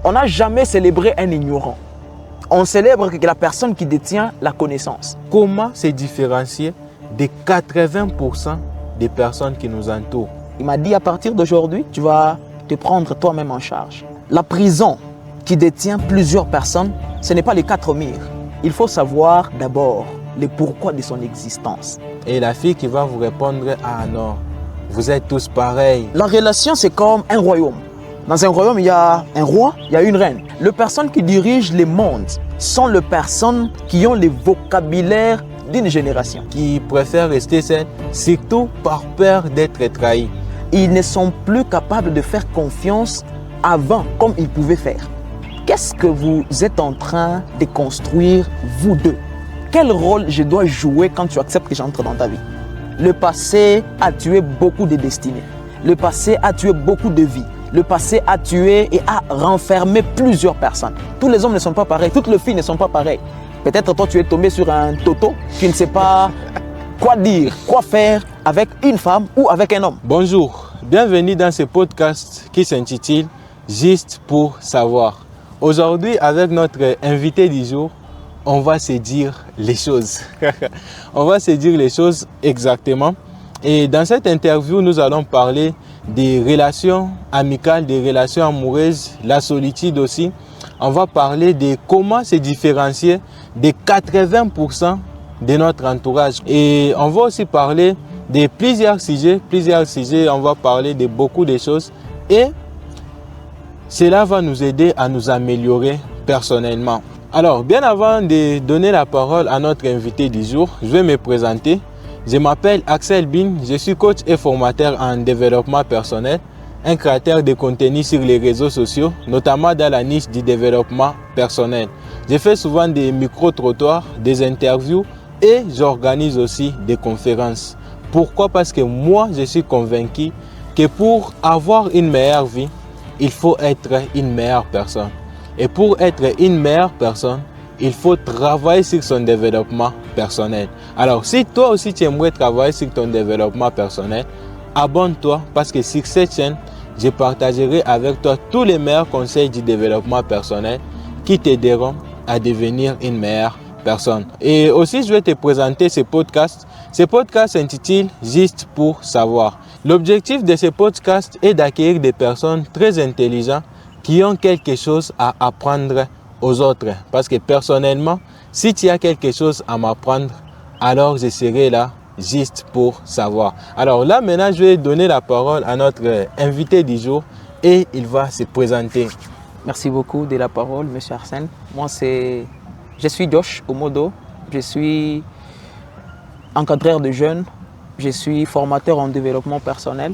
On n'a jamais célébré un ignorant. On célèbre la personne qui détient la connaissance. Comment se différencier des 80% des personnes qui nous entourent? Il m'a dit, à partir d'aujourd'hui, tu vas te prendre toi-même en charge. La prison qui détient plusieurs personnes, ce n'est pas les 4 murs. Il faut savoir d'abord le pourquoi de son existence. Et la fille qui va vous répondre, ah non, vous êtes tous pareils. La relation, c'est comme un royaume. Dans un royaume, il y a un roi, il y a une reine. Les personnes qui dirigent le monde sont les personnes qui ont le vocabulaire d'une génération. Qui préfèrent rester seuls, surtout par peur d'être trahis. Ils ne sont plus capables de faire confiance avant comme ils pouvaient faire. Qu'est-ce que vous êtes en train de construire, vous deux? Quel rôle je dois jouer quand tu acceptes que j'entre dans ta vie? Le passé a tué beaucoup de destinées. Le passé a tué beaucoup de vies. Le passé a tué et a renfermé plusieurs personnes. Tous les hommes ne sont pas pareils, toutes les filles ne sont pas pareilles. Peut-être toi tu es tombé sur un toto qui ne sait pas quoi dire, quoi faire avec une femme ou avec un homme. Bonjour, bienvenue dans ce podcast qui s'intitule Juste pour savoir. Aujourd'hui, avec notre invité du jour, on va se dire les choses. On va se dire les choses exactement. Et dans cette interview, nous allons parler des relations amicales, des relations amoureuses, la solitude aussi. On va parler de comment se différencier des 80% de notre entourage. Et on va aussi parler de plusieurs sujets. On va parler de beaucoup de choses. Et cela va nous aider à nous améliorer personnellement. Alors, bien avant de donner la parole à notre invité du jour, je vais me présenter. Je m'appelle Axel Bin, je suis coach et formateur en développement personnel, un créateur de contenu sur les réseaux sociaux, notamment dans la niche du développement personnel. Je fais souvent des micro-trottoirs, des interviews et j'organise aussi des conférences. Pourquoi? Parce que moi, je suis convaincu que pour avoir une meilleure vie, il faut être une meilleure personne. Et pour être une meilleure personne, il faut travailler sur son développement personnel. Alors, si toi aussi tu aimerais travailler sur ton développement personnel, abonne-toi parce que sur cette chaîne, je partagerai avec toi tous les meilleurs conseils du développement personnel qui t'aideront à devenir une meilleure personne. Et aussi, je vais te présenter ce podcast. Ce podcast s'intitule Juste pour savoir. L'objectif de ce podcast est d'accueillir des personnes très intelligentes qui ont quelque chose à apprendre aux autres. Parce que personnellement, si tu as quelque chose à m'apprendre, alors je serai là juste pour savoir. Alors là, maintenant, je vais donner la parole à notre invité du jour et il va se présenter. Merci beaucoup de la parole, monsieur Arsène. Moi, je suis Josh Omodo. Je suis encadreur de jeunes. Je suis formateur en développement personnel.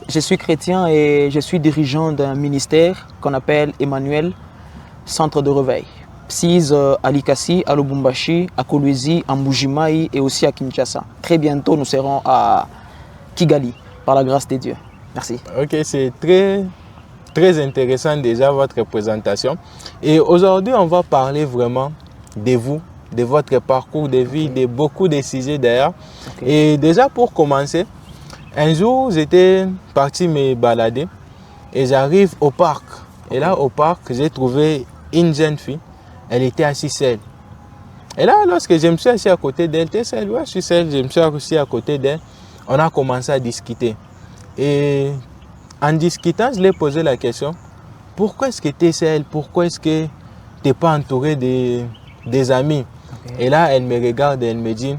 Je suis chrétien et je suis dirigeant d'un ministère qu'on appelle Emmanuel Centre de Réveil. PSIS à Likasi, à Lubumbashi, à Kolwezi, à Mbujimayi et aussi à Kinshasa. Très bientôt, nous serons à Kigali, par la grâce de Dieu. Merci. Ok, c'est très intéressant déjà votre présentation. Et aujourd'hui, on va parler vraiment de vous, de votre parcours de vie, de beaucoup de sujets d'ailleurs. Et déjà pour commencer, un jour, j'étais parti me balader et j'arrive au parc. Et là, au parc, j'ai trouvé une jeune fille. Elle était assise seule. Et là, lorsque je me suis assis à côté d'elle, t'es seule? Ouais, je suis seule. Je me suis assis à côté d'elle. On a commencé à discuter. Et en discutant, je lui ai posé la question. Pourquoi est-ce que tu es seule? Pourquoi est-ce que tu n'es pas entouré des amis? Et là, elle me regarde et elle me dit,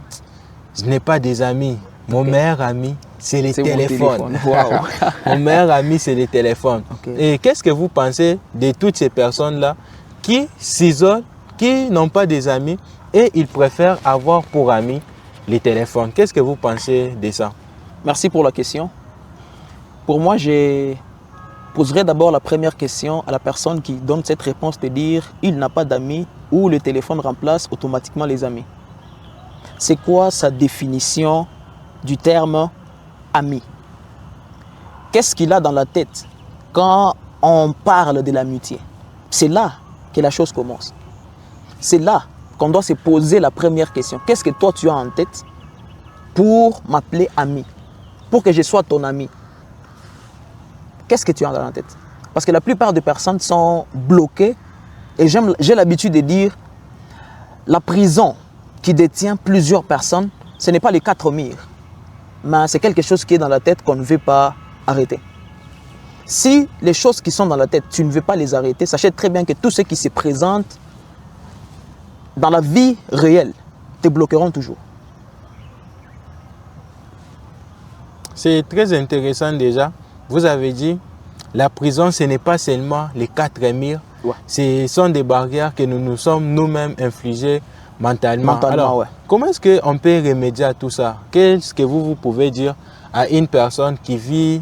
je n'ai pas des amis. Mon meilleur ami, c'est le téléphone. Wow. Mon meilleur ami, c'est le téléphone. Et qu'est-ce que vous pensez de toutes ces personnes-là qui s'isolent, qui n'ont pas des amis et ils préfèrent avoir pour amis les téléphones? Qu'est-ce que vous pensez de ça? Merci pour la question. Pour moi, je poserai d'abord la première question à la personne qui donne cette réponse de dire « il n'a pas d'amis » ou le téléphone remplace automatiquement les amis. C'est quoi sa définition du terme ami? Qu'est-ce qu'il a dans la tête quand on parle de l'amitié? C'est là que la chose commence. C'est là qu'on doit se poser la première question. Qu'est-ce que toi tu as en tête pour m'appeler ami? Pour que je sois ton ami? Qu'est-ce que tu as dans la tête? Parce que la plupart des personnes sont bloquées. Et j'ai l'habitude de dire, la prison qui détient plusieurs personnes, ce n'est pas les 4 murs. Mais c'est quelque chose qui est dans la tête qu'on ne veut pas arrêter. Si les choses qui sont dans la tête, tu ne veux pas les arrêter, sachez très bien que tout ce qui se présente dans la vie réelle te bloqueront toujours. C'est très intéressant déjà. Vous avez dit, la prison, ce n'est pas seulement les 4 murs. Ouais. Ce sont des barrières que nous nous sommes nous-mêmes infligées mentalement. Alors, ouais. comment est-ce qu'on peut remédier à tout ça? Qu'est-ce que vous pouvez dire à une personne qui vit,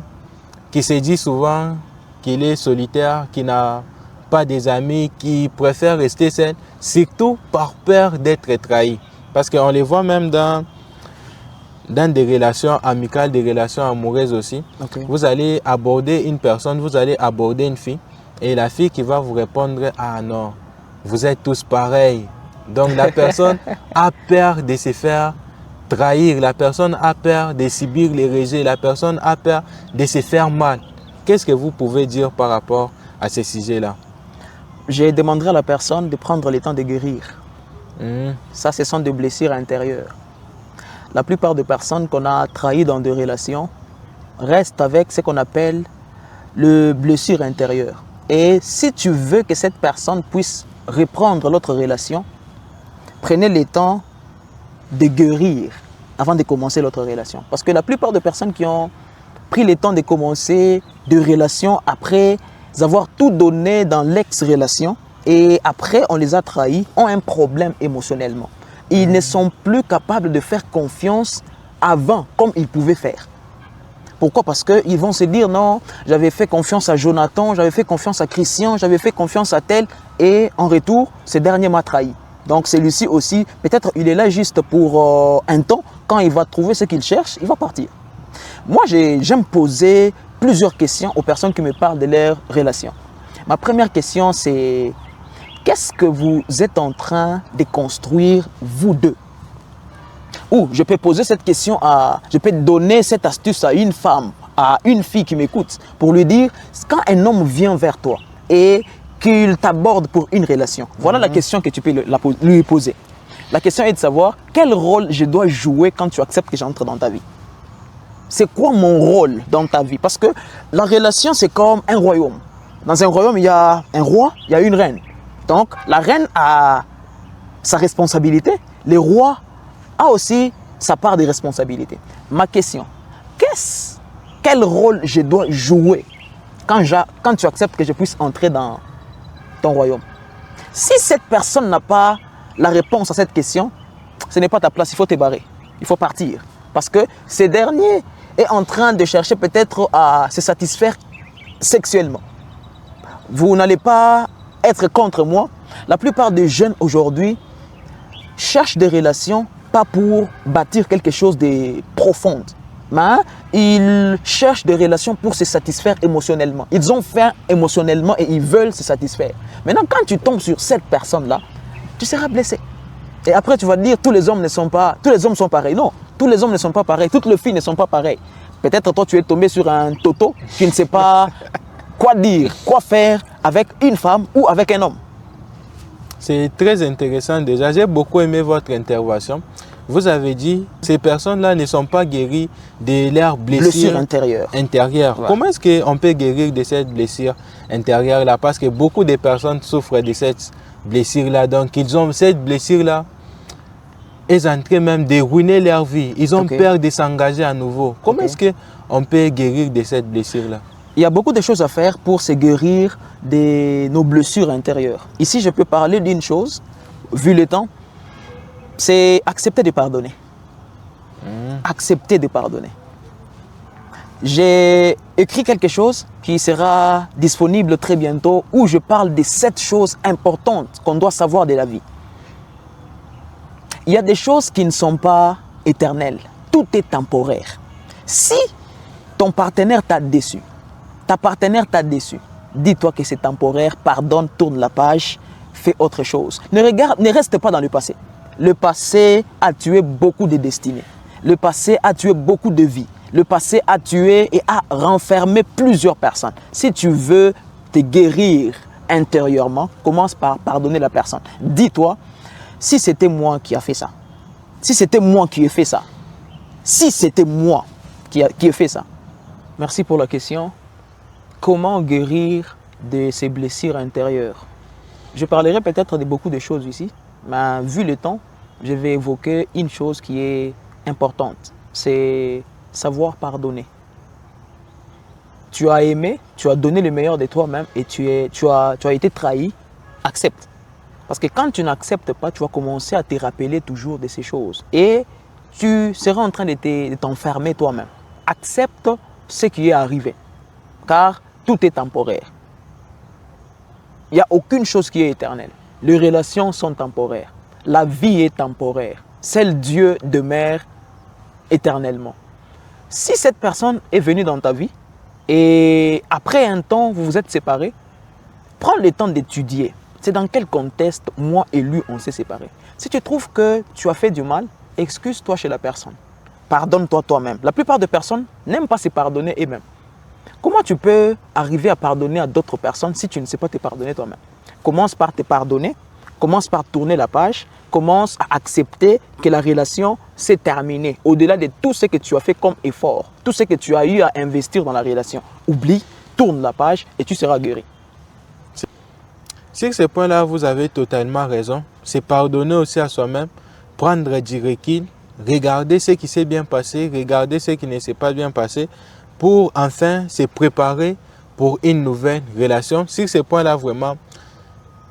qui se dit souvent qu'il est solitaire, qui n'a pas des amis, qui préfère rester seul, surtout par peur d'être trahi? Parce qu'on les voit même dans des relations amicales, des relations amoureuses aussi. Okay. Vous allez aborder une personne, vous allez aborder une fille, et la fille qui va vous répondre « Ah non, vous êtes tous pareils ». Donc la personne a peur de se faire trahir, la personne a peur de subir les rejets, la personne a peur de se faire mal. Qu'est-ce que vous pouvez dire par rapport à ce sujet-là? Je demanderai à la personne de prendre le temps de guérir. Ça, ce sont des blessures intérieures. La plupart des personnes qu'on a trahies dans des relations restent avec ce qu'on appelle le blessure intérieure. Et si tu veux que cette personne puisse reprendre l'autre relation, prenez le temps de guérir avant de commencer l'autre relation. Parce que la plupart des personnes qui ont pris le temps de commencer des relations après avoir tout donné dans l'ex-relation et après on les a trahis, ont un problème émotionnellement. Ils ne sont plus capables de faire confiance avant comme ils pouvaient faire. Pourquoi? Parce qu'ils vont se dire non, j'avais fait confiance à Jonathan, j'avais fait confiance à Christian, j'avais fait confiance à tel et en retour, ce dernier m'a trahi. Donc celui-ci aussi, peut-être il est là juste pour un temps, quand il va trouver ce qu'il cherche, il va partir. Moi, j'aime poser plusieurs questions aux personnes qui me parlent de leur relation. Ma première question, c'est qu'est-ce que vous êtes en train de construire, vous deux? Ou je peux poser cette question je peux donner cette astuce à une femme, à une fille qui m'écoute, pour lui dire, quand un homme vient vers toi et qu'il t'aborde pour une relation, voilà la question que tu peux lui poser. La question est de savoir quel rôle je dois jouer quand tu acceptes que j'entre dans ta vie. C'est quoi mon rôle dans ta vie? Parce que la relation, c'est comme un royaume. Dans un royaume, il y a un roi, il y a une reine. Donc, la reine a sa responsabilité, le roi a aussi sa part de responsabilité. Ma question, quel rôle je dois jouer quand tu acceptes que je puisse entrer dans ton royaume? Si cette personne n'a pas la réponse à cette question, ce n'est pas ta place, il faut te barrer, il faut partir. Parce que ce dernier est en train de chercher peut-être à se satisfaire sexuellement. Vous n'allez pas être contre moi. La plupart des jeunes aujourd'hui cherchent des relations pas pour bâtir quelque chose de profond, mais ils cherchent des relations pour se satisfaire émotionnellement. Ils ont faim émotionnellement et ils veulent se satisfaire. Maintenant, quand tu tombes sur cette personne-là, tu seras blessé. Et après, tu vas te dire, tous les hommes sont pareils. Non, tous les hommes ne sont pas pareils, toutes les filles ne sont pas pareilles. Peut-être toi, tu es tombé sur un toto qui ne sait pas quoi dire, quoi faire avec une femme ou avec un homme. C'est très intéressant déjà. J'ai beaucoup aimé votre intervention. Vous avez dit que ces personnes-là ne sont pas guéries de leurs blessures intérieures. Ouais. Comment est-ce qu'on peut guérir de cette blessure intérieure-là? Parce que beaucoup de personnes souffrent de cette blessure-là. Donc, ils ont cette blessure-là. Ils sont en train même de ruiner leur vie. Ils ont peur de s'engager à nouveau. Comment est-ce qu'on peut guérir de cette blessure-là? Il y a beaucoup de choses à faire pour se guérir de nos blessures intérieures. Ici, je peux parler d'une chose, vu le temps, c'est accepter de pardonner. Accepter de pardonner. J'ai écrit quelque chose qui sera disponible très bientôt où je parle de 7 choses importantes qu'on doit savoir de la vie. Il y a des choses qui ne sont pas éternelles. Tout est temporaire. Si ton partenaire t'a déçu, ta partenaire t'a déçu, dis-toi que c'est temporaire, pardonne, tourne la page, fais autre chose. Ne reste pas dans le passé. Le passé a tué beaucoup de destinées. Le passé a tué beaucoup de vies. Le passé a tué et a renfermé plusieurs personnes. Si tu veux te guérir intérieurement, commence par pardonner la personne. Dis-toi, si c'était moi qui a fait ça, si c'était moi qui ai fait ça, si c'était moi qui ai fait ça. Merci pour la question. Comment guérir de ces blessures intérieures? Je parlerai peut-être de beaucoup de choses ici, mais vu le temps, je vais évoquer une chose qui est importante. C'est savoir pardonner. Tu as aimé, tu as donné le meilleur de toi-même et tu as été trahi, accepte. Parce que quand tu n'acceptes pas, tu vas commencer à te rappeler toujours de ces choses. Et tu seras en train de t'enfermer toi-même. Accepte ce qui est arrivé. Car tout est temporaire. Il n'y a aucune chose qui est éternelle. Les relations sont temporaires. La vie est temporaire. Seul Dieu demeure éternellement. Si cette personne est venue dans ta vie et après un temps, vous vous êtes séparés, prends le temps d'étudier. C'est dans quel contexte, moi et lui, on s'est séparés. Si tu trouves que tu as fait du mal, excuse-toi chez la personne. Pardonne-toi toi-même. La plupart des personnes n'aiment pas se pardonner eux-mêmes. Comment tu peux arriver à pardonner à d'autres personnes si tu ne sais pas te pardonner toi-même? Commence par te pardonner, commence par tourner la page, commence à accepter que la relation s'est terminée. Au-delà de tout ce que tu as fait comme effort, tout ce que tu as eu à investir dans la relation. Oublie, tourne la page et tu seras guéri. Sur ce point-là, vous avez totalement raison. C'est pardonner aussi à soi-même, prendre du recul, regarder ce qui s'est bien passé, regarder ce qui ne s'est pas bien passé pour enfin se préparer pour une nouvelle relation. Sur ce point-là, vraiment,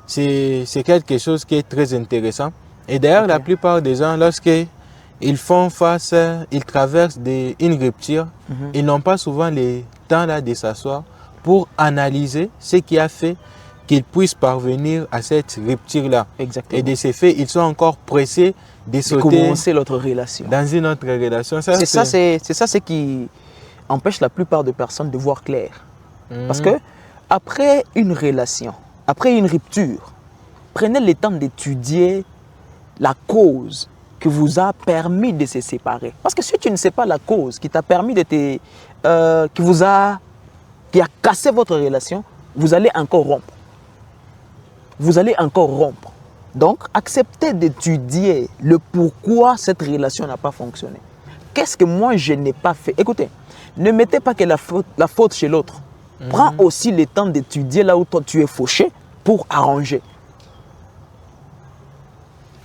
c'est quelque chose qui est très intéressant. Et d'ailleurs, la plupart des gens, lorsqu'ils font face, ils traversent une rupture, ils n'ont pas souvent le temps là, de s'asseoir pour analyser ce qui a fait qu'ils puissent parvenir à cette rupture-là. Exactement. Et de ce fait, ils sont encore pressés de sauter commencer l'autre relation. Dans une autre relation. C'est ça ce qui empêche la plupart des personnes de voir clair. Parce que après une relation, après une rupture, prenez le temps d'étudier la cause qui vous a permis de se séparer. Parce que si tu ne sais pas la cause qui t'a permis de qui a cassé votre relation, vous allez encore rompre. Vous allez encore rompre. Donc, acceptez d'étudier le pourquoi cette relation n'a pas fonctionné. Qu'est-ce que moi je n'ai pas fait? Écoutez, ne mettez pas que la faute chez l'autre. Prends aussi le temps d'étudier là où toi tu es fauché pour arranger.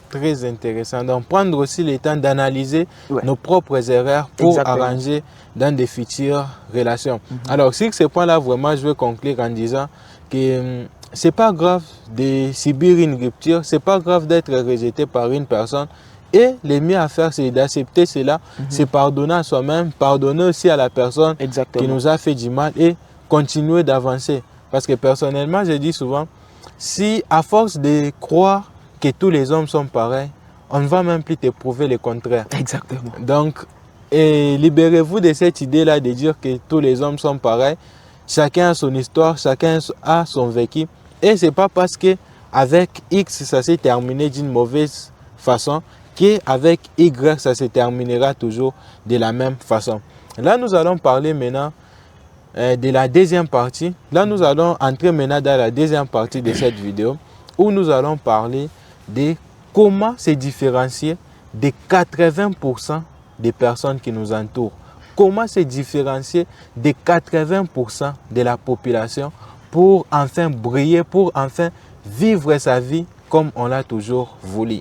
Très intéressant. Donc, prendre aussi le temps d'analyser nos propres erreurs pour arranger dans des futures relations. Alors, sur ce point-là, vraiment, je veux conclure en disant que c'est pas grave de subir une rupture, c'est pas grave d'être rejeté par une personne. Et le mieux à faire, c'est d'accepter cela, c'est pardonner à soi-même, pardonner aussi à la personne qui nous a fait du mal et continuer d'avancer. Parce que personnellement, je dis souvent, si à force de croire que tous les hommes sont pareils, on ne va même plus te prouver le contraire. Exactement. Donc, libérez-vous de cette idée-là de dire que tous les hommes sont pareils. Chacun a son histoire, chacun a son vécu. Et ce n'est pas parce qu'avec X, ça s'est terminé d'une mauvaise façon qu'avec Y, ça se terminera toujours de la même façon. Là, nous allons parler maintenant de la deuxième partie. Là, nous allons entrer maintenant dans la deuxième partie de cette vidéo où nous allons parler de comment se différencier des 80% des personnes qui nous entourent. Comment se différencier des 80% de la population pour enfin briller, pour enfin vivre sa vie comme on l'a toujours voulu.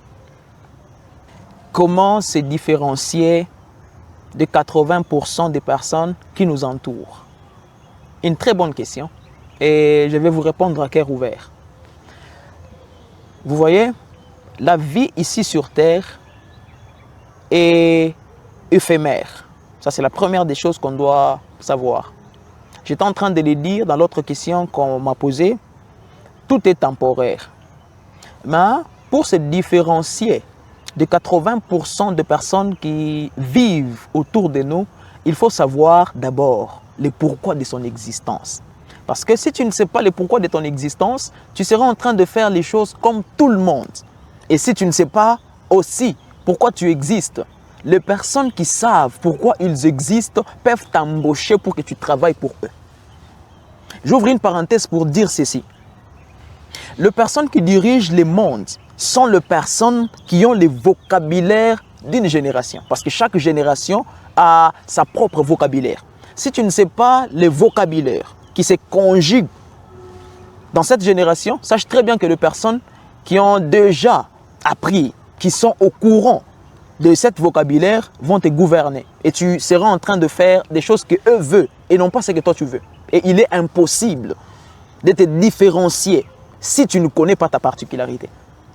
Comment se différencier de 80% des personnes qui nous entourent? Une très bonne question et je vais vous répondre à cœur ouvert. Vous voyez, la vie ici sur Terre est éphémère. Ça, c'est la première des choses qu'on doit savoir. J'étais en train de le dire dans l'autre question qu'on m'a posée. Tout est temporaire. Mais pour se différencier de 80% de personnes qui vivent autour de nous, il faut savoir d'abord le pourquoi de son existence. Parce que si tu ne sais pas le pourquoi de ton existence, tu seras en train de faire les choses comme tout le monde. Et si tu ne sais pas aussi pourquoi tu existes, les personnes qui savent pourquoi ils existent peuvent t'embaucher pour que tu travailles pour eux. J'ouvre une parenthèse pour dire ceci. Les personnes qui dirigent les mondes sont les personnes qui ont le vocabulaire d'une génération. Parce que chaque génération a sa propre vocabulaire. Si tu ne sais pas le vocabulaire qui se conjugue dans cette génération, sache très bien que les personnes qui ont déjà appris, qui sont au courant de cette vocabulaire vont te gouverner. Et tu seras en train de faire des choses qu'eux veulent et non pas ce que toi tu veux. Et il est impossible de te différencier si tu ne connais pas ta particularité.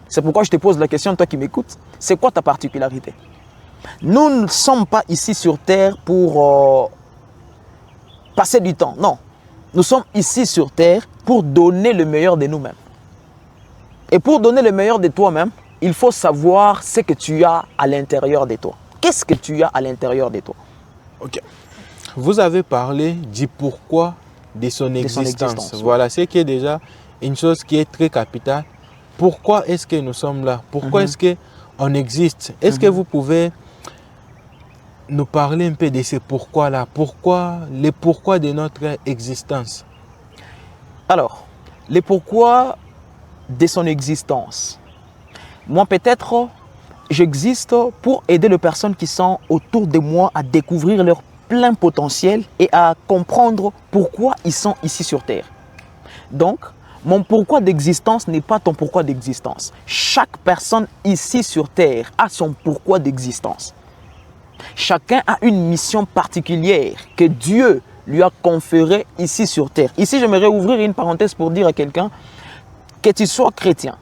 C'est pourquoi je te pose la question, toi qui m'écoutes, c'est quoi ta particularité? Nous ne sommes pas ici sur terre pour passer du temps, non. Nous sommes ici sur terre pour donner le meilleur de nous-mêmes. Et pour donner le meilleur de toi-même, il faut savoir ce que tu as à l'intérieur de toi. Qu'est-ce que tu as à l'intérieur de toi? Ok. Vous avez parlé du pourquoi de son existence. Voilà, c'est qui est déjà une chose qui est très capitale. Pourquoi est-ce que nous sommes là? Pourquoi est-ce qu'on existe? Est-ce que vous pouvez nous parler un peu de ce pourquoi-là? Le pourquoi de notre existence? Alors, le pourquoi de son existence. Moi, peut-être, j'existe pour aider les personnes qui sont autour de moi à découvrir leur plein potentiel et à comprendre pourquoi ils sont ici sur Terre. Donc, mon pourquoi d'existence n'est pas ton pourquoi d'existence. Chaque personne ici sur Terre a son pourquoi d'existence. Chacun a une mission particulière que Dieu lui a conférée ici sur Terre. Ici, j'aimerais ouvrir une parenthèse pour dire à quelqu'un que tu sois chrétien,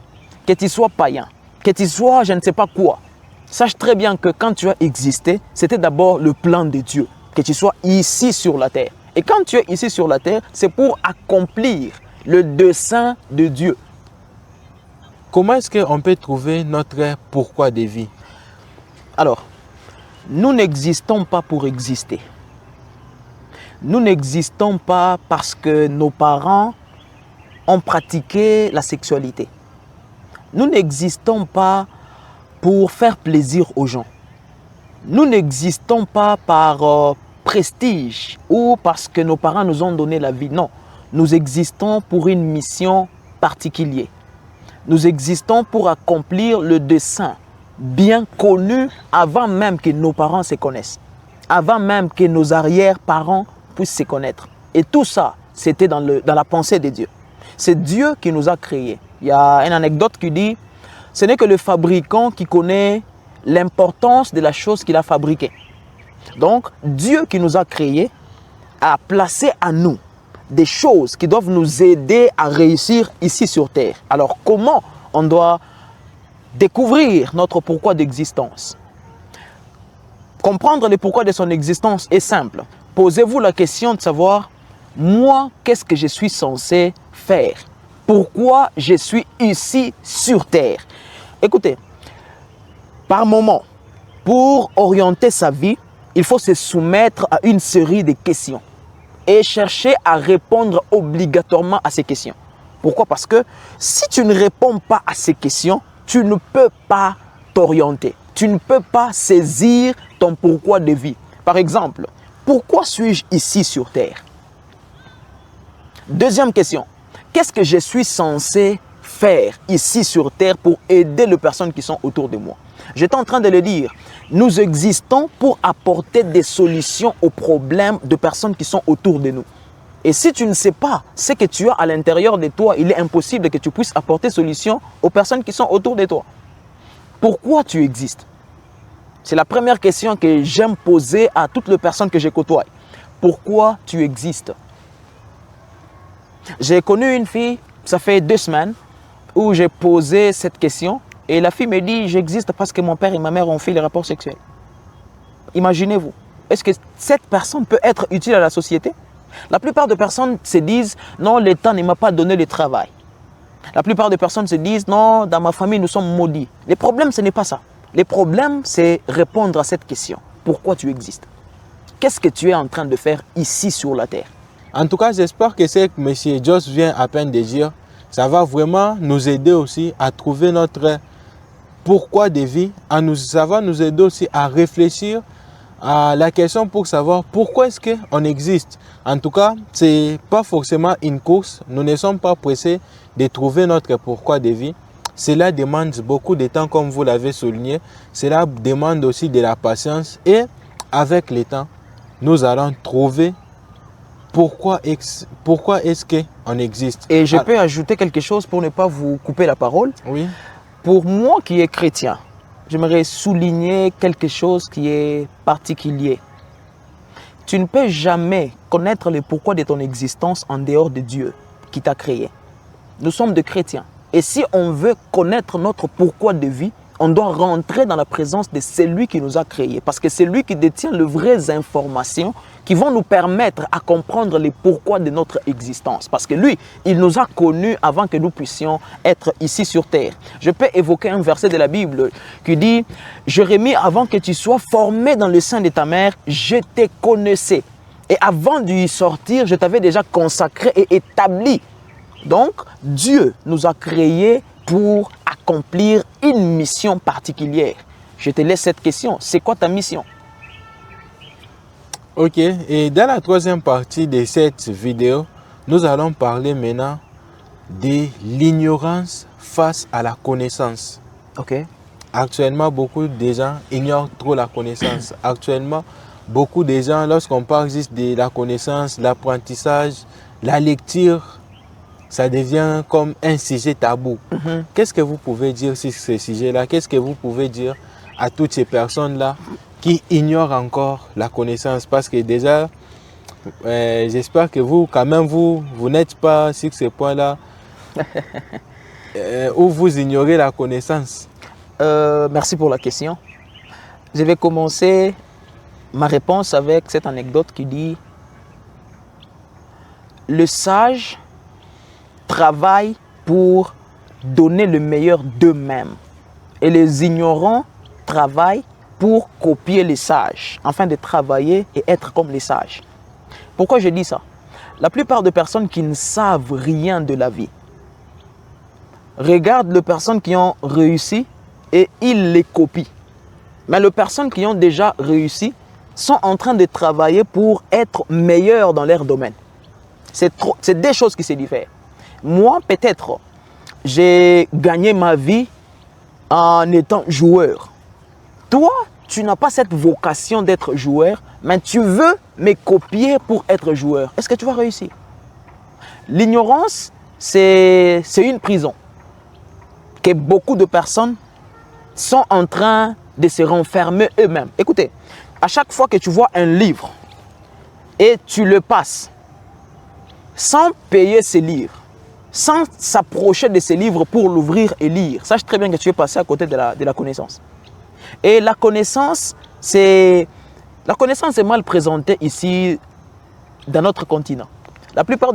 que tu sois païen, que tu sois je ne sais pas quoi. Sache très bien que quand tu as existé, c'était d'abord le plan de Dieu, que tu sois ici sur la terre. Et quand tu es ici sur la terre, c'est pour accomplir le dessein de Dieu. Comment est-ce qu'on peut trouver notre pourquoi de vie? Alors, nous n'existons pas pour exister. Nous n'existons pas parce que nos parents ont pratiqué la sexualité. Nous n'existons pas pour faire plaisir aux gens. Nous n'existons pas par prestige ou parce que nos parents nous ont donné la vie. Non, nous existons pour une mission particulière. Nous existons pour accomplir le dessein bien connu avant même que nos parents se connaissent. Avant même que nos arrière-parents puissent se connaître. Et tout ça, c'était dans la pensée de Dieu. C'est Dieu qui nous a créés. Il y a une anecdote qui dit, ce n'est que le fabricant qui connaît l'importance de la chose qu'il a fabriquée. Donc, Dieu qui nous a créés a placé à nous des choses qui doivent nous aider à réussir ici sur Terre. Alors, comment on doit découvrir notre pourquoi d'existence? Comprendre le pourquoi de son existence est simple. Posez-vous la question de savoir, moi, qu'est-ce que je suis censé faire? Pourquoi je suis ici sur Terre? Écoutez, par moment, pour orienter sa vie, il faut se soumettre à une série de questions et chercher à répondre obligatoirement à ces questions. Pourquoi? Parce que si tu ne réponds pas à ces questions, tu ne peux pas t'orienter. Tu ne peux pas saisir ton pourquoi de vie. Par exemple, pourquoi suis-je ici sur Terre? Deuxième question, qu'est-ce que je suis censé faire ici sur Terre pour aider les personnes qui sont autour de moi? J'étais en train de le dire, nous existons pour apporter des solutions aux problèmes de personnes qui sont autour de nous. Et si tu ne sais pas ce que tu as à l'intérieur de toi, il est impossible que tu puisses apporter solution aux personnes qui sont autour de toi. Pourquoi tu existes? C'est la première question que j'aime poser à toutes les personnes que je côtoie. Pourquoi tu existes? J'ai connu une fille, ça fait 2 semaines, où j'ai posé cette question et la fille me dit, j'existe parce que mon père et ma mère ont fait les rapports sexuels. Imaginez-vous, est-ce que cette personne peut être utile à la société? La plupart des personnes se disent, non, l'État ne m'a pas donné le travail. La plupart des personnes se disent, non, dans ma famille, nous sommes maudits. Le problème, ce n'est pas ça. Le problème, c'est répondre à cette question. Pourquoi tu existes? Qu'est-ce que tu es en train de faire ici sur la terre? En tout cas, j'espère que ce que M. Joss vient à peine de dire, ça va vraiment nous aider aussi à trouver notre pourquoi de vie. Ça va nous aider aussi à réfléchir à la question pour savoir pourquoi est-ce qu'on existe. En tout cas, ce n'est pas forcément une course. Nous ne sommes pas pressés de trouver notre pourquoi de vie. Cela demande beaucoup de temps, comme vous l'avez souligné. Cela demande aussi de la patience. Et avec le temps, nous allons trouver pourquoi est-ce qu'on existe. Et je peux ajouter quelque chose pour ne pas vous couper la parole. Oui. Pour moi qui est chrétien, j'aimerais souligner quelque chose qui est particulier. Tu ne peux jamais connaître le pourquoi de ton existence en dehors de Dieu qui t'a créé. Nous sommes des chrétiens. Et si on veut connaître notre pourquoi de vie, on doit rentrer dans la présence de celui qui nous a créés. Parce que c'est lui qui détient les vraies informations qui vont nous permettre à comprendre le pourquoi de notre existence. Parce que lui, il nous a connus avant que nous puissions être ici sur terre. Je peux évoquer un verset de la Bible qui dit « Jérémie, avant que tu sois formé dans le sein de ta mère, je te connaissais. Et avant d'y sortir, je t'avais déjà consacré et établi. » Donc, Dieu nous a créés pour accomplir une mission particulière. Je te laisse cette question. C'est quoi ta mission? Ok, et dans la troisième partie de cette vidéo, nous allons parler maintenant de l'ignorance face à la connaissance. Ok. Actuellement, beaucoup de gens ignorent trop la connaissance. Actuellement, beaucoup de gens, lorsqu'on parle juste de la connaissance, l'apprentissage, la lecture, ça devient comme un sujet tabou. Qu'est-ce que vous pouvez dire sur ce sujet-là? Qu'est-ce que vous pouvez dire à toutes ces personnes-là qui ignorent encore la connaissance? Parce que déjà, j'espère que vous, quand même, vous n'êtes pas sur ce point-là où vous ignorez la connaissance. Merci pour la question. Je vais commencer ma réponse avec cette anecdote qui dit « Le sage travaillent pour donner le meilleur d'eux-mêmes. Et les ignorants travaillent pour copier les sages, afin de travailler et être comme les sages. » Pourquoi je dis ça? La plupart des personnes qui ne savent rien de la vie regardent les personnes qui ont réussi et ils les copient. Mais les personnes qui ont déjà réussi sont en train de travailler pour être meilleurs dans leur domaine. C'est des choses qui se diffèrent. Moi, peut-être, j'ai gagné ma vie en étant joueur. Toi, tu n'as pas cette vocation d'être joueur, mais tu veux me copier pour être joueur. Est-ce que tu vas réussir? L'ignorance, c'est une prison que beaucoup de personnes sont en train de se renfermer eux-mêmes. Écoutez, à chaque fois que tu vois un livre et tu le passes sans payer ce livre, sans s'approcher de ce livre pour l'ouvrir et lire, sache très bien que tu es passé à côté de la connaissance. Et la connaissance est mal présentée ici dans notre continent. La plupart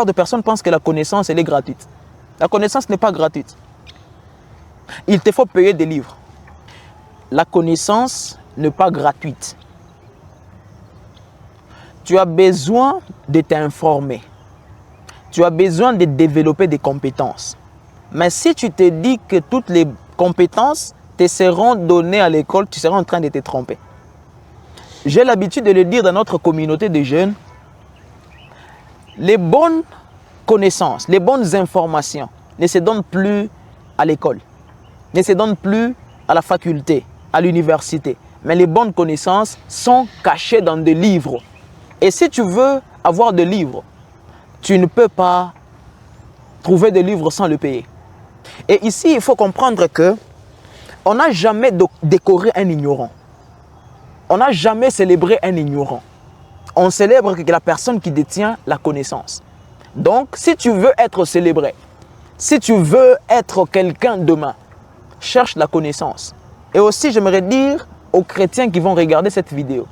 des personnes pensent que la connaissance elle est gratuite. La connaissance n'est pas gratuite. Il te faut payer des livres. La connaissance n'est pas gratuite. Tu as besoin de t'informer. Tu as besoin de développer des compétences. Mais si tu te dis que toutes les compétences te seront données à l'école, tu seras en train de te tromper. J'ai l'habitude de le dire dans notre communauté de jeunes. Les bonnes connaissances, les bonnes informations ne se donnent plus à l'école, ne se donnent plus à la faculté, à l'université. Mais les bonnes connaissances sont cachées dans des livres. Et si tu veux avoir des livres, tu ne peux pas trouver des livres sans le payer. Et ici, il faut comprendre que on n'a jamais décoré un ignorant. On n'a jamais célébré un ignorant. On célèbre la personne qui détient la connaissance. Donc, si tu veux être célébré, si tu veux être quelqu'un demain, cherche la connaissance. Et aussi, j'aimerais dire aux chrétiens qui vont regarder cette vidéo,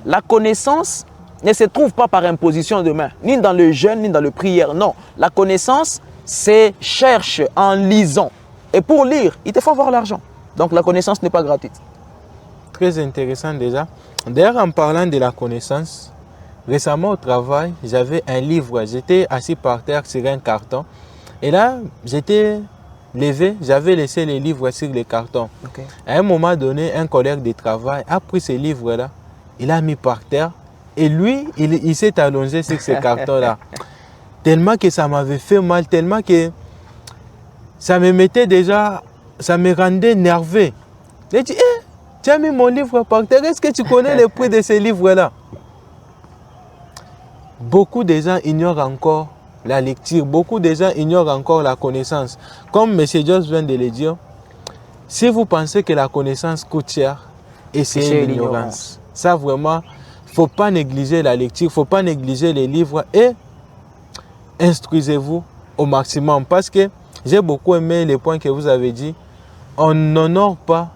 la connaissance ne se trouve pas par imposition de main, ni dans le jeûne, ni dans le prière. Non, la connaissance, c'est cherche en lisant. Et pour lire, il te faut avoir l'argent. Donc la connaissance n'est pas gratuite. Très intéressant déjà. D'ailleurs, en parlant de la connaissance, récemment au travail, j'avais un livre. J'étais assis par terre sur un carton. Et là, j'étais levé, j'avais laissé les livres sur les cartons. Okay. À un moment donné, un collègue de travail a pris ces livres-là il a mis par terre et lui, il s'est allongé sur ce carton-là. Tellement que ça m'avait fait mal, tellement que ça me mettait déjà, ça me rendait nerveux. J'ai dit, tu as mis mon livre par terre, est-ce que tu connais le prix de ce livre-là? Beaucoup de gens ignorent encore la lecture, beaucoup de gens ignorent encore la connaissance. Comme M. Joss vient de le dire, si vous pensez que la connaissance coûte cher, essayez l'ignorance. Ça vraiment, il ne faut pas négliger la lecture, il ne faut pas négliger les livres et instruisez-vous au maximum. Parce que j'ai beaucoup aimé les points que vous avez dit. On n'honore pas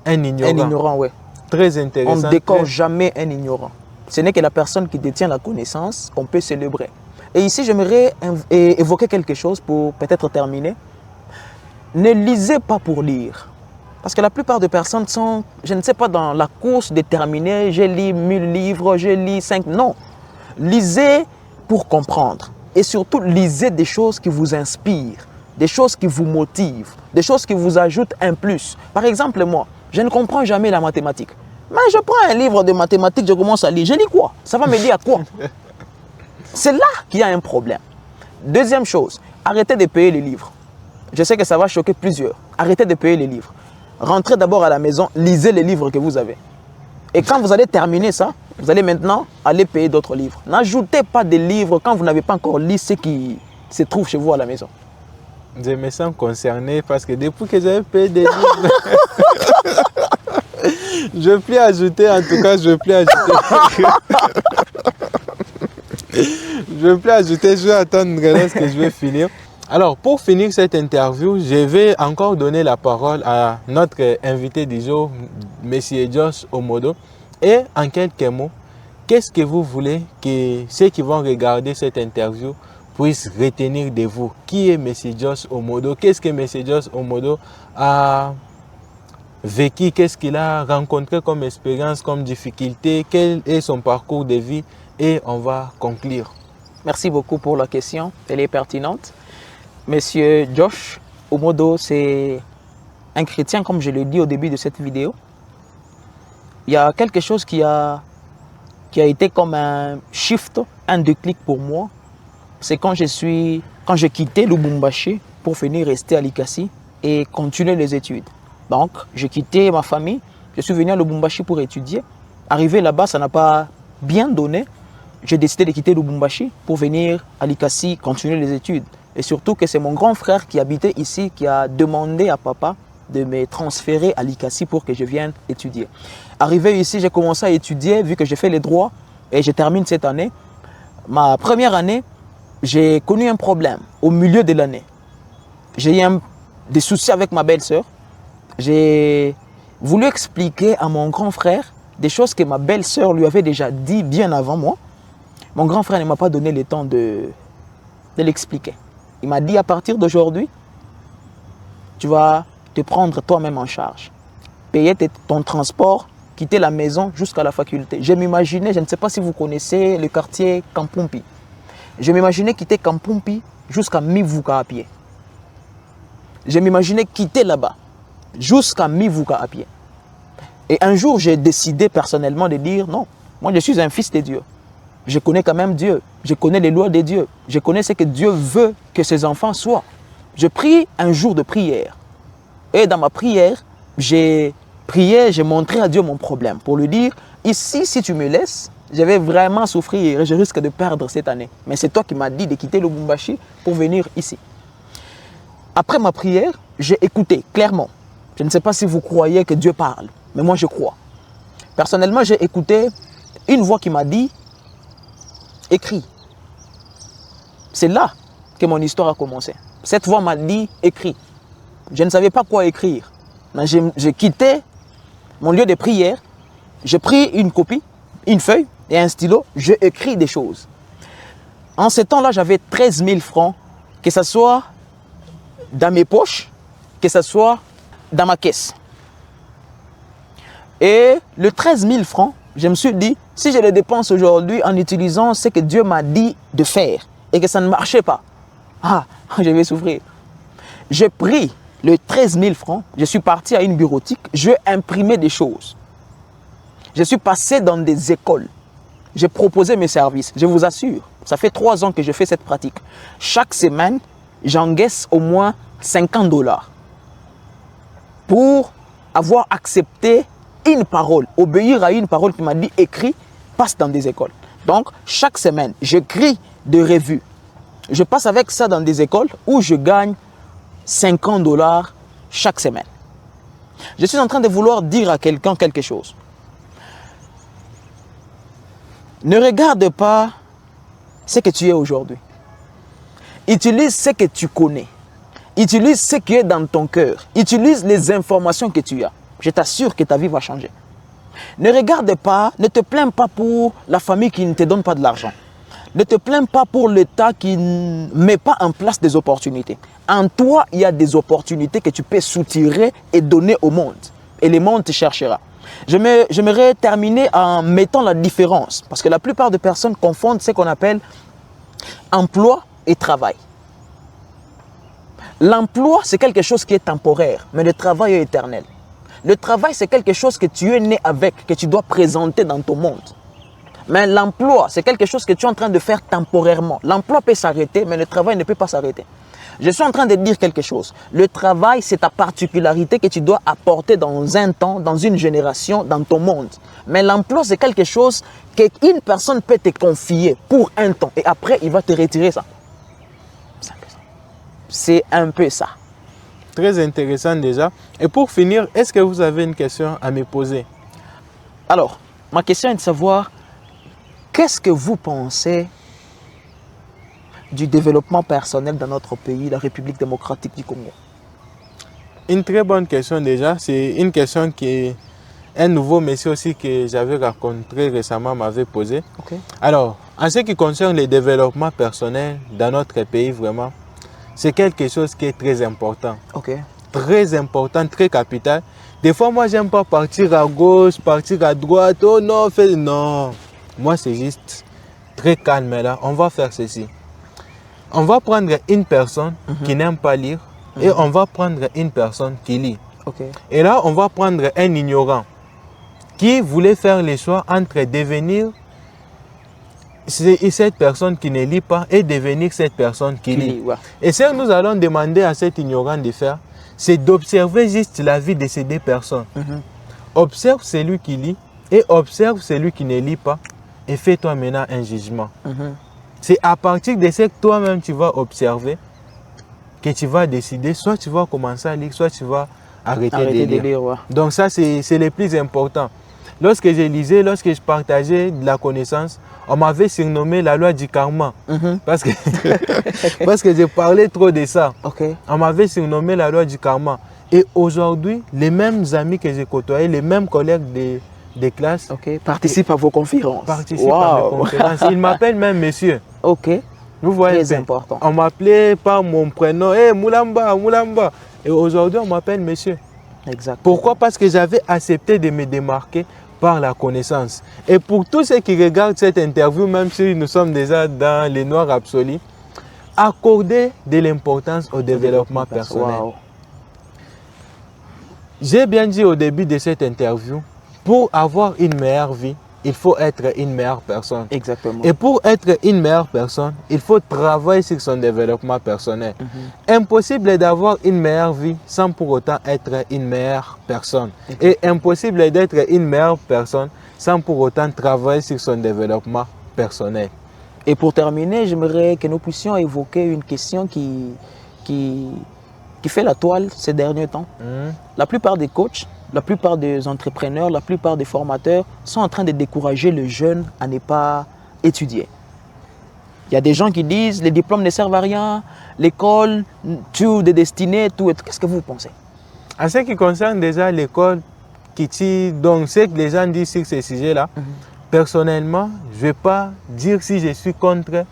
un ignorant. Un ignorant, oui. Très intéressant. On ne décore jamais un ignorant. Ce n'est que la personne qui détient la connaissance qu'on peut célébrer. Et ici, j'aimerais évoquer quelque chose pour peut-être terminer. Ne lisez pas pour lire. Parce que la plupart des personnes sont, je ne sais pas, dans la course de terminer, j'ai lu 1000 livres, j'ai lu 5. Non. Lisez pour comprendre. Et surtout, lisez des choses qui vous inspirent, des choses qui vous motivent, des choses qui vous ajoutent un plus. Par exemple, moi, je ne comprends jamais la mathématique. Mais je prends un livre de mathématiques, je commence à lire. Je lis quoi? Ça va me dire à quoi? C'est là qu'il y a un problème. Deuxième chose, arrêtez de payer les livres. Je sais que ça va choquer plusieurs. Arrêtez de payer les livres. Rentrez d'abord à la maison, lisez les livres que vous avez. Et quand vous allez terminer ça, vous allez maintenant aller payer d'autres livres. N'ajoutez pas des livres quand vous n'avez pas encore lu ce qui se trouve chez vous à la maison. Je me sens concerné parce que depuis que j'avais payé des livres, je ne veux plus ajouter, en tout cas, je ne veux plus ajouter. Je ne veux plus ajouter, je vais attendre lorsque je vais finir. Alors, pour finir cette interview, je vais encore donner la parole à notre invité du jour, M. Joss Omodo. Et en quelques mots, qu'est-ce que vous voulez que ceux qui vont regarder cette interview puissent retenir de vous? Qui est M. Joss Omodo? Qu'est-ce que M. Joss Omodo a vécu? Qu'est-ce qu'il a rencontré comme expérience, comme difficulté? Quel est son parcours de vie? Et on va conclure. Merci beaucoup pour la question, elle est pertinente. Monsieur Josh Omodo, c'est un chrétien, comme je l'ai dit au début de cette vidéo. Il y a quelque chose qui a été comme un shift, un déclic pour moi. C'est quand j'ai quitté Lubumbashi pour venir rester à Likasi et continuer les études. Donc, j'ai quitté ma famille, je suis venu à Lubumbashi pour étudier. Arrivé là-bas, ça n'a pas bien donné. J'ai décidé de quitter Lubumbashi pour venir à Likasi continuer les études. Et surtout que c'est mon grand frère qui habitait ici qui a demandé à papa de me transférer à Likasi pour que je vienne étudier. Arrivé ici, j'ai commencé à étudier vu que j'ai fait les droits et je termine cette année. Ma première année, j'ai connu un problème au milieu de l'année. J'ai eu des soucis avec ma belle-sœur. J'ai voulu expliquer à mon grand frère des choses que ma belle-sœur lui avait déjà dit bien avant moi. Mon grand frère ne m'a pas donné le temps de l'expliquer. Il m'a dit à partir d'aujourd'hui, tu vas te prendre toi-même en charge. Payer ton transport, quitter la maison jusqu'à la faculté. Je m'imaginais, je ne sais pas si vous connaissez le quartier Kampumpi. Je m'imaginais quitter Kampumpi jusqu'à Mivuka à pied. Je m'imaginais quitter là-bas jusqu'à Mivuka à pied. Et un jour, j'ai décidé personnellement de dire non, moi je suis un fils de Dieu. Je connais quand même Dieu. Je connais les lois de Dieu. Je connais ce que Dieu veut que ses enfants soient. Je prie un jour de prière. Et dans ma prière, j'ai prié, j'ai montré à Dieu mon problème pour lui dire, ici, si tu me laisses, je vais vraiment souffrir et je risque de perdre cette année. Mais c'est toi qui m'as dit de quitter Lubumbashi pour venir ici. Après ma prière, j'ai écouté clairement. Je ne sais pas si vous croyez que Dieu parle, mais moi je crois. Personnellement, j'ai écouté une voix qui m'a dit, écris. C'est là que mon histoire a commencé. Cette voix m'a dit, écris. Je ne savais pas quoi écrire. J'ai quitté mon lieu de prière, j'ai pris une copie, une feuille et un stylo, j'ai écrit des choses. En ce temps-là, j'avais 13 000 francs, que ce soit dans mes poches, que ce soit dans ma caisse. Et le 13 000 francs, je me suis dit, si je les dépense aujourd'hui en utilisant ce que Dieu m'a dit de faire et que ça ne marchait pas, je vais souffrir. J'ai pris le 13 000 francs, je suis parti à une bureautique, j'ai imprimé des choses. Je suis passé dans des écoles. J'ai proposé mes services. Je vous assure, ça fait 3 ans que je fais cette pratique. Chaque semaine, j'encaisse au moins $50 pour avoir accepté une parole, obéir à une parole qui m'a dit écris, passe dans des écoles. Donc, chaque semaine, j'écris des revues. Je passe avec ça dans des écoles où je gagne $50 chaque semaine. Je suis en train de vouloir dire à quelqu'un quelque chose. Ne regarde pas ce que tu es aujourd'hui. Utilise ce que tu connais. Utilise ce qui est dans ton cœur. Utilise les informations que tu as. Je t'assure que ta vie va changer. Ne regarde pas, ne te plains pas pour la famille qui ne te donne pas de l'argent. Ne te plains pas pour l'État qui ne met pas en place des opportunités. En toi, il y a des opportunités que tu peux soutirer et donner au monde. Et le monde te cherchera. J'aimerais terminer en mettant la différence. Parce que la plupart des personnes confondent ce qu'on appelle emploi et travail. L'emploi, c'est quelque chose qui est temporaire, mais le travail est éternel. Le travail, c'est quelque chose que tu es né avec, que tu dois présenter dans ton monde. Mais l'emploi, c'est quelque chose que tu es en train de faire temporairement. L'emploi peut s'arrêter, mais le travail ne peut pas s'arrêter. Je suis en train de dire quelque chose. Le travail, c'est ta particularité que tu dois apporter dans un temps, dans une génération, dans ton monde. Mais l'emploi, c'est quelque chose qu'une personne peut te confier pour un temps. Et après, il va te retirer ça. C'est un peu ça. Très intéressant déjà. Et pour finir, est-ce que vous avez une question à me poser? Alors, ma question est de savoir, qu'est-ce que vous pensez du développement personnel dans notre pays, la République démocratique du Congo? Une très bonne question déjà. C'est une question qu'un nouveau monsieur aussi que j'avais rencontré récemment m'avait posée. Okay. Alors, en ce qui concerne le développement personnel dans notre pays, vraiment, c'est quelque chose qui est très important. Okay. Très important, très capital. Des fois, moi, j'aime pas partir à gauche, partir à droite. Oh non, non. Moi, c'est juste très calme là. On va faire ceci. On va prendre une personne qui n'aime pas lire et on va prendre une personne qui lit. Okay. Et là, on va prendre un ignorant qui voulait faire le choix entre devenir cette personne qui ne lit pas et devenir cette personne qui lit. Ouais. Et ce que nous allons demander à cet ignorant de faire, c'est d'observer juste la vie de ces deux personnes. Observe celui qui lit et observe celui qui ne lit pas et fais-toi maintenant un jugement. C'est à partir de ce que toi-même tu vas observer que tu vas décider, soit tu vas commencer à lire, soit tu vas arrêter de lire. Ouais. Donc ça, c'est le plus important. Lorsque je lisais, lorsque je partageais de la connaissance, on m'avait surnommé la loi du karma. Parce que je parlais trop de ça. Okay. On m'avait surnommé la loi du karma. Et aujourd'hui, les mêmes amis que j'ai côtoyés, les mêmes collègues de classe, participent à vos conférences. Participent à mes conférences. Ils m'appellent même monsieur. Ok. Vous voyez, très important. On m'appelait par mon prénom, hey, Moulamba, Moulamba. Et aujourd'hui, on m'appelle monsieur. Exact. Pourquoi? Parce que j'avais accepté de me démarquer par la connaissance. Et pour tous ceux qui regardent cette interview, même si nous sommes déjà dans les noirs absolus, accordez de l'importance au développement personnel. Wow. J'ai bien dit au début de cette interview, pour avoir une meilleure vie, il faut être une meilleure personne. Exactement. Et pour être une meilleure personne, il faut travailler sur son développement personnel. Impossible d'avoir une meilleure vie sans pour autant être une meilleure personne. Et impossible d'être une meilleure personne sans pour autant travailler sur son développement personnel. Et pour terminer, j'aimerais que nous puissions évoquer une question qui fait la toile ces derniers temps. La plupart des coachs, la plupart des entrepreneurs, la plupart des formateurs sont en train de décourager les jeunes à ne pas étudier. Il y a des gens qui disent les diplômes ne servent à rien, l'école tue des destinées, tout. Qu'est-ce que vous pensez? En ce qui concerne déjà l'école, donc ce que les gens disent sur ce sujet-là, personnellement, je ne vais pas dire si je suis contre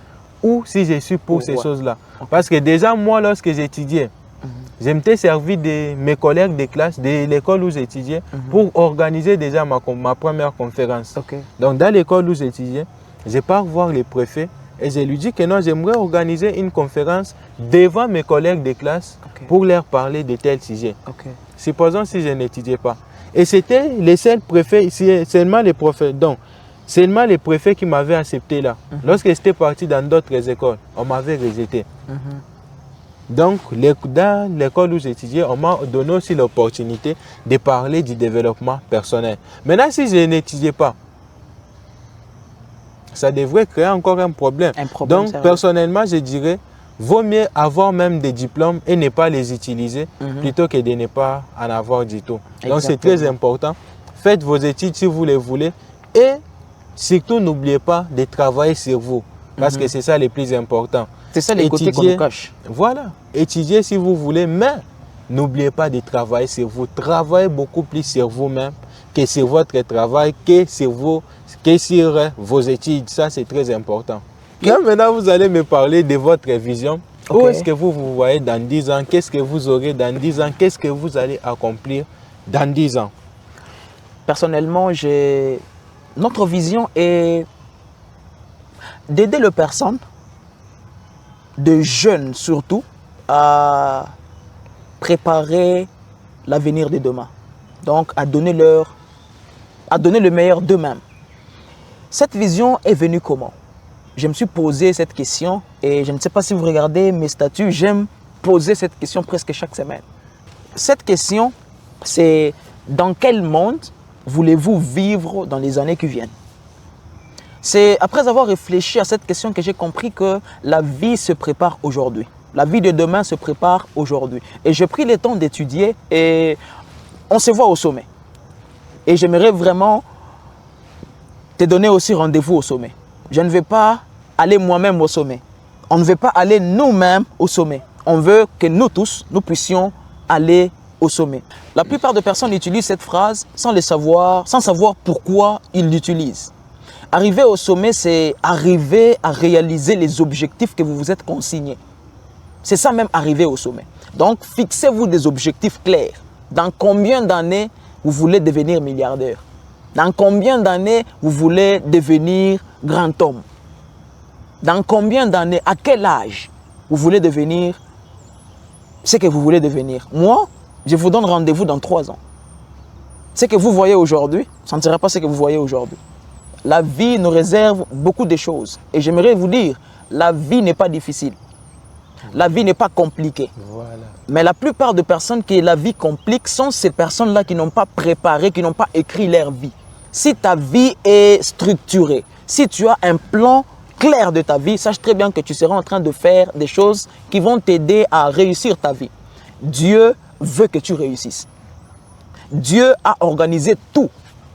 ou si je suis pour ces choses-là. Parce que déjà, moi, lorsque j'étudiais, je m'étais servi de mes collègues de classe, de l'école où j'étudiais, pour organiser déjà ma première conférence. Donc, dans l'école où j'étudiais, je pars voir le préfet et je lui dis que non, j'aimerais organiser une conférence devant mes collègues de classe pour leur parler de tel sujet. Supposons si je n'étudiais pas. Et c'était les seuls préfets, seulement les préfets. Donc, seulement les préfets qui m'avaient accepté là. Lorsque j'étais parti dans d'autres écoles, on m'avait rejeté. Donc, dans l'école où j'étudiais, on m'a donné aussi l'opportunité de parler du développement personnel. Maintenant, si je n'étudiais pas, ça devrait créer encore un problème. Donc, personnellement, je dirais, vaut mieux avoir même des diplômes et ne pas les utiliser plutôt que de ne pas en avoir du tout. Donc, c'est très important. Faites vos études si vous les voulez et surtout, n'oubliez pas de travailler sur vous parce que c'est ça le plus important. C'est ça les côtés qu'on nous cache. Voilà, étudiez si vous voulez, mais n'oubliez pas de travailler sur vous. Travaillez beaucoup plus sur vous-même que sur votre travail, que sur vos études. Ça, c'est très important. Là, maintenant, vous allez me parler de votre vision. Où est-ce que vous vous voyez dans 10 ans? Qu'est-ce que vous aurez dans 10 ans? Qu'est-ce que vous allez accomplir dans 10 ans? Personnellement, notre vision est d'aider les personnes, de jeunes surtout, à préparer l'avenir de demain. Donc, à donner le meilleur d'eux-mêmes. Cette vision est venue comment? Je me suis posé cette question et je ne sais pas si vous regardez mes statuts, j'aime poser cette question presque chaque semaine. Cette question, c'est dans quel monde voulez-vous vivre dans les années qui viennent? C'est après avoir réfléchi à cette question que j'ai compris que la vie se prépare aujourd'hui. La vie de demain se prépare aujourd'hui. Et j'ai pris le temps d'étudier et on se voit au sommet. Et j'aimerais vraiment te donner aussi rendez-vous au sommet. Je ne vais pas aller moi-même au sommet. On ne veut pas aller nous-mêmes au sommet. On veut que nous tous, nous puissions aller au sommet. La plupart des personnes utilisent cette phrase sans savoir pourquoi ils l'utilisent. Arriver au sommet, c'est arriver à réaliser les objectifs que vous vous êtes consignés. C'est ça même, arriver au sommet. Donc, fixez-vous des objectifs clairs. Dans combien d'années vous voulez devenir milliardaire? Dans combien d'années vous voulez devenir grand homme? Dans combien d'années, à quel âge vous voulez devenir ce que vous voulez devenir? Moi, je vous donne rendez-vous dans 3 ans. Ce que vous voyez aujourd'hui, ça ne sera pas ce que vous voyez aujourd'hui. La vie nous réserve beaucoup de choses. Et j'aimerais vous dire, la vie n'est pas difficile. La vie n'est pas compliquée. Voilà. Mais la plupart des personnes que la vie complique sont ces personnes-là qui n'ont pas préparé, qui n'ont pas écrit leur vie. Si ta vie est structurée, si tu as un plan clair de ta vie, sache très bien que tu seras en train de faire des choses qui vont t'aider à réussir ta vie. Dieu veut que tu réussisses. Dieu a organisé tout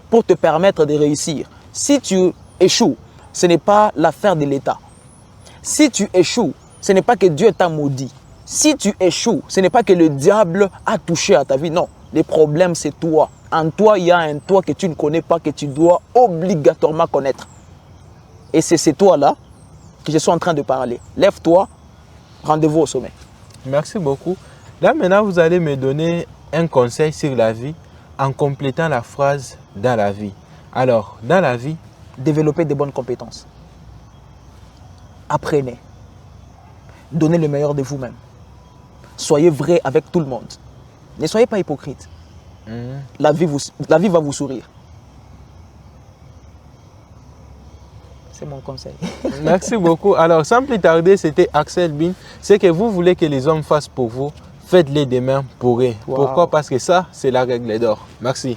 pour te permettre de réussir. Si tu échoues, ce n'est pas l'affaire de l'État. Si tu échoues, ce n'est pas que Dieu t'a maudit. Si tu échoues, ce n'est pas que le diable a touché à ta vie. Non, le problème c'est toi. En toi, il y a un toi que tu ne connais pas, que tu dois obligatoirement connaître. Et c'est ce toi-là que je suis en train de parler. Lève-toi, rendez-vous au sommet. Merci beaucoup. Là, maintenant, vous allez me donner un conseil sur la vie en complétant la phrase « dans la vie ». Alors, dans la vie, développez de bonnes compétences. Apprenez. Donnez le meilleur de vous-même. Soyez vrai avec tout le monde. Ne soyez pas hypocrite. La vie va vous sourire. C'est mon conseil. Merci beaucoup. Alors, sans plus tarder, c'était Axel Bin. Ce que vous voulez que les hommes fassent pour vous, faites-les demain pour eux. Wow. Pourquoi? Parce que ça, c'est la règle d'or. Merci.